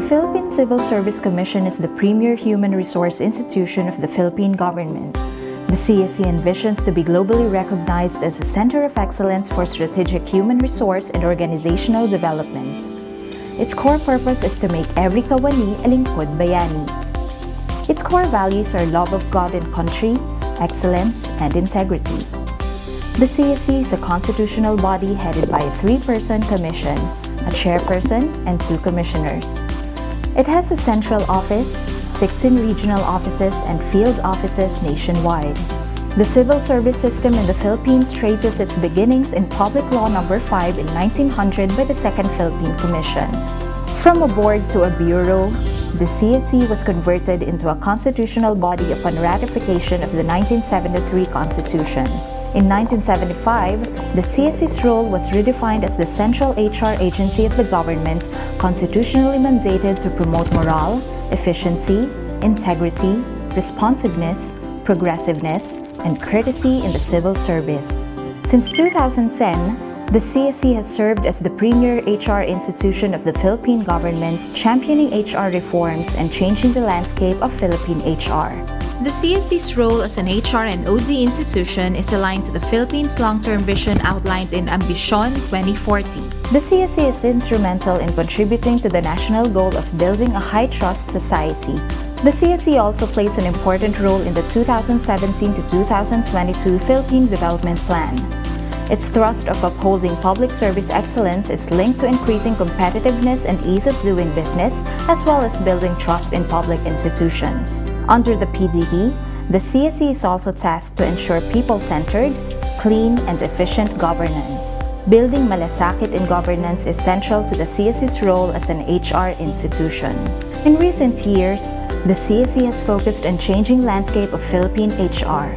Philippine Civil Service Commission is the premier human resource institution of the Philippine government. The CSC envisions to be globally recognized as a center of excellence for strategic human resource and organizational development. Its core purpose is to make every kawani a lingkod bayani. Its core values are love of God and country, excellence, and integrity. The CSC is a constitutional body headed by a 3-person commission, a chairperson, and 2 commissioners. It has a central office, 16 regional offices, and field offices nationwide. The civil service system in the Philippines traces its beginnings in Public Law No. 5 in 1900 by the Second Philippine Commission. From a board to a bureau, the CSC was converted into a constitutional body upon ratification of the 1973 Constitution. In 1975, the CSC's role was redefined as the central HR agency of the government, constitutionally mandated to promote morale, efficiency, integrity, responsiveness, progressiveness, and courtesy in the civil service. Since 2010, the CSC has served as the premier HR institution of the Philippine government, championing HR reforms and changing the landscape of Philippine HR. The CSC's role as an HR and OD institution is aligned to the Philippines' long-term vision outlined in Ambisyon 2040. The CSC is instrumental in contributing to the national goal of building a high-trust society. The CSC also plays an important role in the 2017 to 2022 Philippine Development Plan. Its thrust of upholding public service excellence is linked to increasing competitiveness and ease of doing business, as well as building trust in public institutions. Under the PDB, the CSC is also tasked to ensure people-centered, clean, and efficient governance. Building malasakit in governance is central to the CSC's role as an HR institution. In recent years, the CSC has focused on changing landscape of Philippine HR.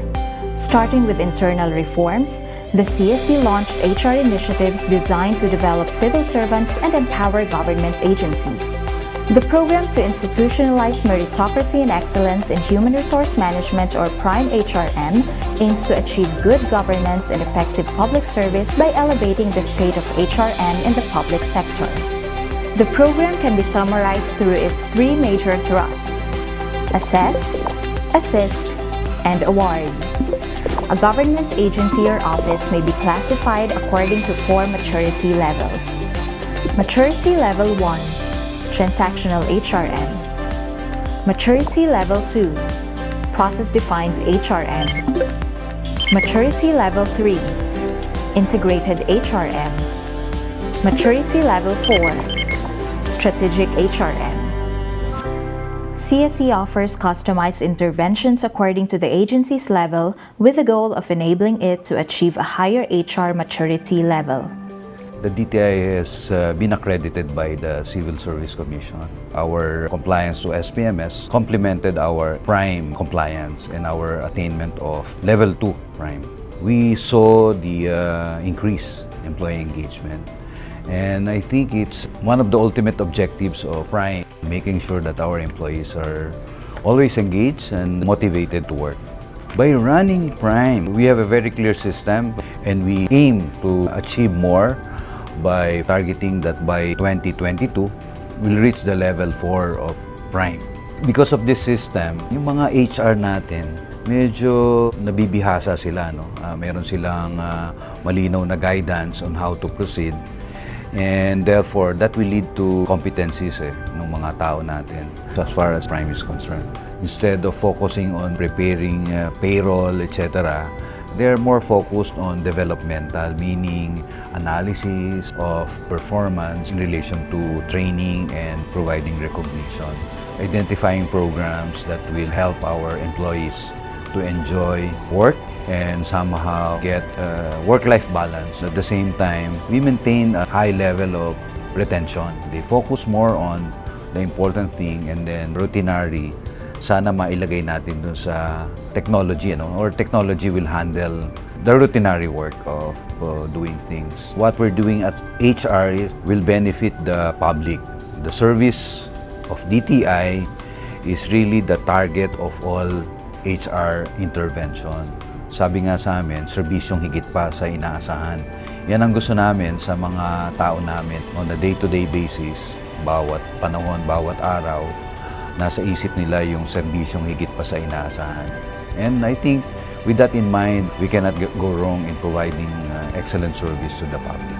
Starting with internal reforms, the CSC launched HR initiatives designed to develop civil servants and empower government agencies. The program to institutionalize meritocracy and excellence in human resource management, or Prime HRM, aims to achieve good governance and effective public service by elevating the state of HRM in the public sector. The program can be summarized through its 3 major thrusts: assess, assist, and award. A government agency or office may be classified according to 4 maturity levels. Maturity Level 1, Transactional HRM. Maturity Level 2, Process-Defined HRM. Maturity Level 3, Integrated HRM. Maturity Level 4, Strategic HRM. CSC offers customized interventions according to the agency's level, with the goal of enabling it to achieve a higher HR maturity level. The DTI has been accredited by the Civil Service Commission. Our compliance to SPMS complemented our Prime compliance and our attainment of Level 2 Prime. We saw the increased employee engagement. And I think it's one of the ultimate objectives of Prime, making sure that our employees are always engaged and motivated to work. By running Prime, we have a very clear system, and we aim to achieve more by targeting that by 2022, we'll reach the level 4 of Prime. Because of this system, yung mga HR natin, medyo nabibihasa sila, no? Meron silang malinaw na guidance on how to proceed. And therefore, that will lead to competencies ng mga tao natin as far as Prime is concerned. Instead of focusing on preparing payroll, etc., they're more focused on developmental, meaning analysis of performance in relation to training and providing recognition. Identifying programs that will help our employees to enjoy work and somehow get work-life balance. At the same time, we maintain a high level of retention. They focus more on the important thing, and then routinary, sana mailagay natin dun sa technology, or technology will handle the routinary work of doing things. What we're doing at HR will benefit the public. The service of DTI is really the target of all HR intervention. Sabi nga sa amin, serbisyong higit pa sa inaasahan. Yan ang gusto namin sa mga tao namin on a day-to-day basis. bawat panahon, bawat araw, nasa isip nila yung serbisyong higit pa sa inaasahan. And I think with that in mind, we cannot go wrong in providing excellent service to the public.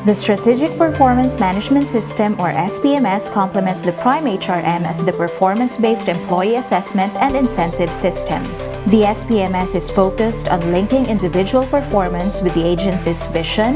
The Strategic Performance Management System, or SPMS, complements the Prime HRM as the performance-based employee assessment and incentive system. The SPMS is focused on linking individual performance with the agency's vision,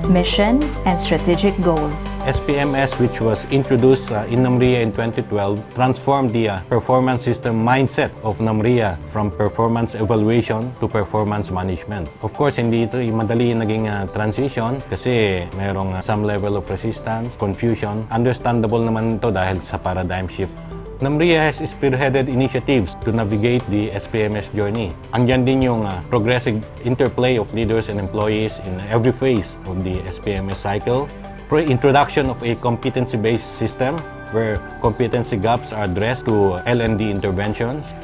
mission, and strategic goals. SPMS, which was introduced in NAMRIA in 2012, transformed the performance system mindset of NAMRIA from performance evaluation to performance management. Of course, hindi ito madali naging transition kasi mayroong some level of resistance, confusion. Understandable naman ito dahil sa paradigm shift. NAMRIA has spearheaded initiatives to navigate the SPMS journey. Andyan din yung progressive interplay of leaders and employees in every phase of the SPMS cycle. Introduction of a competency-based system where competency gaps are addressed to L&D interventions.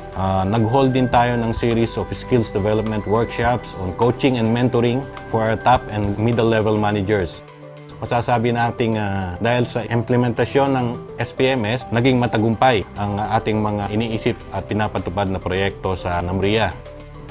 Nag-hold din tayo ng series of skills development workshops on coaching and mentoring for our top and middle level managers. Masasabi nating dahil sa implementasyon ng SPMS, naging matagumpay ang ating mga iniisip at pinapatupad na proyekto sa NAMRIA.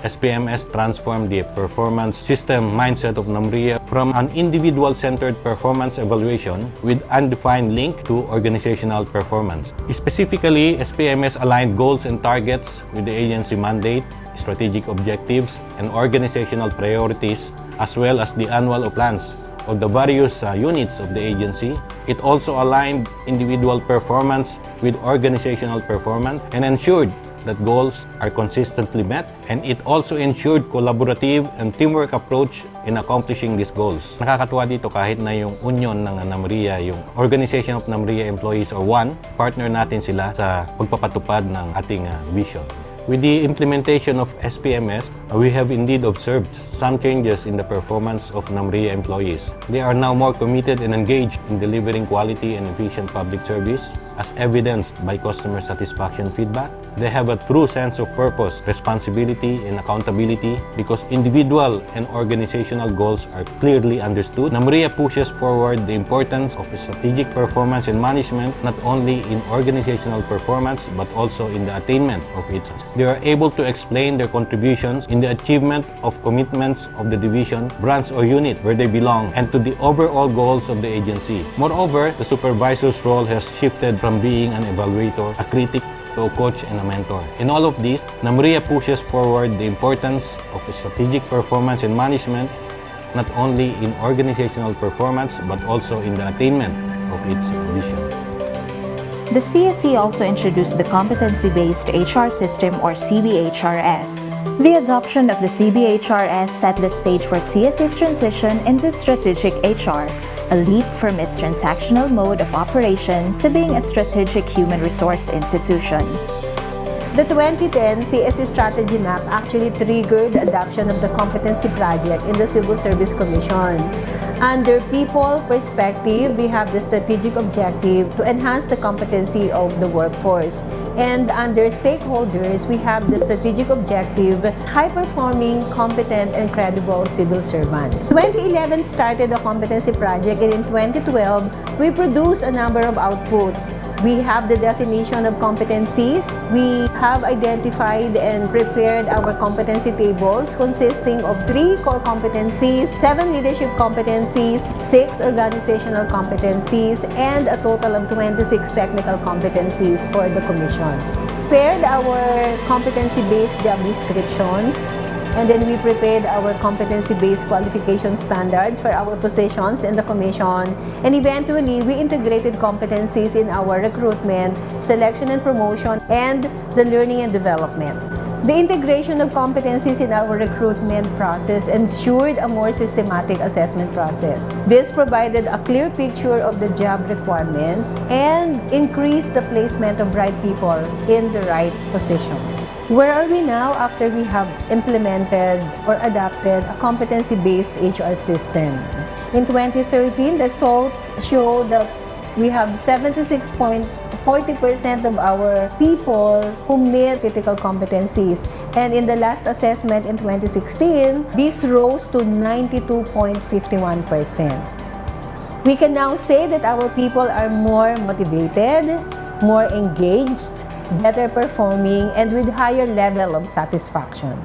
SPMS transformed the performance system mindset of NAMRIA from an individual-centered performance evaluation with undefined link to organizational performance. Specifically, SPMS aligned goals and targets with the agency mandate, strategic objectives, and organizational priorities, as well as the annual plans of the various units of the agency. It also aligned individual performance with organizational performance and ensured that goals are consistently met, and it also ensured collaborative and teamwork approach in accomplishing these goals. Nakakatuwa dito kahit na yung union ng NAMRIA, yung Organization of NAMRIA Employees or ONE, partner natin sila sa pagpapatupad ng ating vision. With the implementation of SPMS, we have indeed observed some changes in the performance of NAMRIA employees. They are now more committed and engaged in delivering quality and efficient public service, as evidenced by customer satisfaction feedback. They have a true sense of purpose, responsibility, and accountability because individual and organizational goals are clearly understood. NAMRIA pushes forward the importance of strategic performance and management not only in organizational performance but also in the attainment of its. They are able to explain their contributions in the achievement of commitments of the division, branch, or unit where they belong and to the overall goals of the agency. Moreover, the supervisor's role has shifted from being an evaluator, a critic, to a coach and a mentor. In all of this, NAMRIA pushes forward the importance of strategic performance and management not only in organizational performance but also in the attainment of its vision. The CSC also introduced the Competency-Based HR System, or CBHRS. The adoption of the CBHRS set the stage for CSC's transition into strategic HR, a leap from its transactional mode of operation to being a strategic human resource institution. The 2010 CSC Strategy Map actually triggered the adoption of the Competency Project in the Civil Service Commission. Under people perspective, we have the strategic objective to enhance the competency of the workforce. And under stakeholders, we have the strategic objective, high-performing, competent, and credible civil servants. 2011 started the Competency Project, and in 2012, we produced a number of outputs. We have the definition of competencies. We have identified and prepared our competency tables consisting of 3 core competencies, 7 leadership competencies, 6 organizational competencies, and a total of 26 technical competencies for the Commission. Prepared our competency-based job descriptions, and then we prepared our competency-based qualification standards for our positions in the Commission, and eventually we integrated competencies in our recruitment, selection and promotion, and the learning and development. The integration of competencies in our recruitment process ensured a more systematic assessment process. This provided a clear picture of the job requirements and increased the placement of right people in the right positions. Where are we now after we have implemented or adopted a competency-based HR system? In 2013, the results show that we have 76.40% of our people who meet critical competencies. And in the last assessment in 2016, this rose to 92.51%. We can now say that our people are more motivated, more engaged, better performing, and with higher level of satisfaction.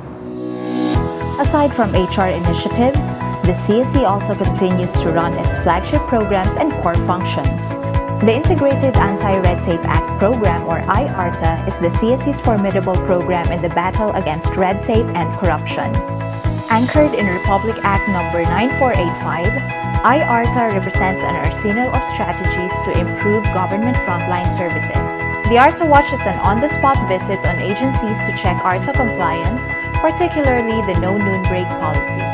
Aside from HR initiatives, the CSC also continues to run its flagship programs and core functions. The Integrated Anti-Red Tape Act program, or IARTA, is the CSC's formidable program in the battle against red tape and corruption. Anchored in Republic Act No. 9485, IARTA represents an arsenal of strategies to improve government frontline services. The ARTA Watch is an on-the-spot visit on agencies to check ARTA compliance, particularly the no noon break policy.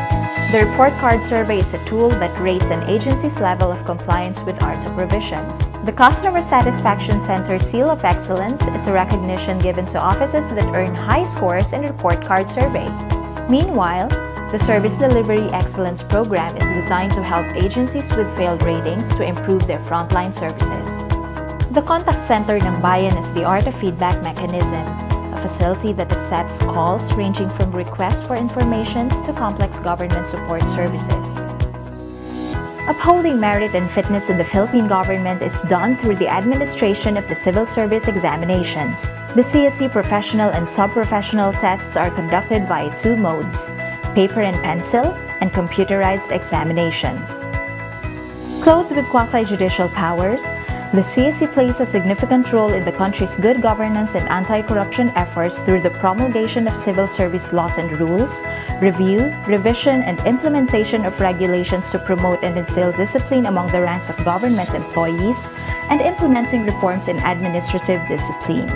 The report card survey is a tool that rates an agency's level of compliance with ARTA provisions. The Customer Satisfaction Center Seal of Excellence is a recognition given to offices that earn high scores in report card survey. Meanwhile, the Service Delivery Excellence Program is designed to help agencies with failed ratings to improve their frontline services. The Contact Center ng Bayan is the ARTA feedback mechanism, a facility that accepts calls ranging from requests for informations to complex government support services. Upholding merit and fitness in the Philippine government is done through the administration of the civil service examinations. The CSC professional and sub-professional tests are conducted by two modes: paper and pencil, and computerized examinations. Clothed with quasi-judicial powers, the CSC plays a significant role in the country's good governance and anti-corruption efforts through the promulgation of civil service laws and rules, review, revision, and implementation of regulations to promote and instill discipline among the ranks of government employees, and implementing reforms in administrative discipline.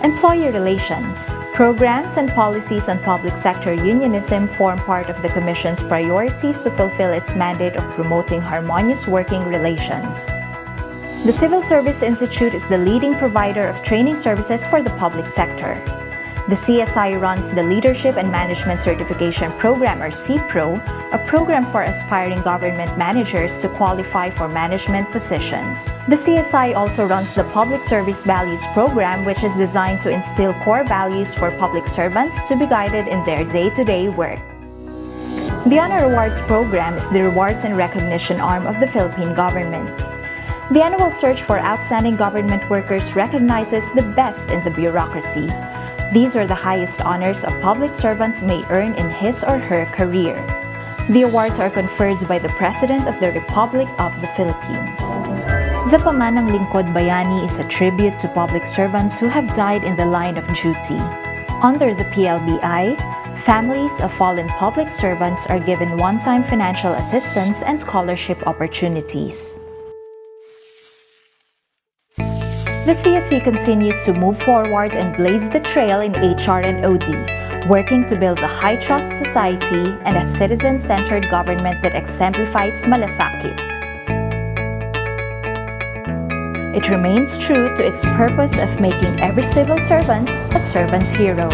Employee relations. Programs and policies on public sector unionism form part of the Commission's priorities to fulfill its mandate of promoting harmonious working relations. The Civil Service Institute is the leading provider of training services for the public sector. The CSI runs the Leadership and Management Certification Program, or CPRO, a program for aspiring government managers to qualify for management positions. The CSI also runs the Public Service Values Program, which is designed to instill core values for public servants to be guided in their day-to-day work. The Honor Awards Program is the rewards and recognition arm of the Philippine government. The annual search for outstanding government workers recognizes the best in the bureaucracy. These are the highest honors a public servant may earn in his or her career. The awards are conferred by the President of the Republic of the Philippines. The Pamanang Lingkod Bayani is a tribute to public servants who have died in the line of duty. Under the PLBI, families of fallen public servants are given one-time financial assistance and scholarship opportunities. The CSC continues to move forward and blaze the trail in HR and OD, working to build a high-trust society and a citizen-centered government that exemplifies malasakit. It remains true to its purpose of making every civil servant a servant's hero.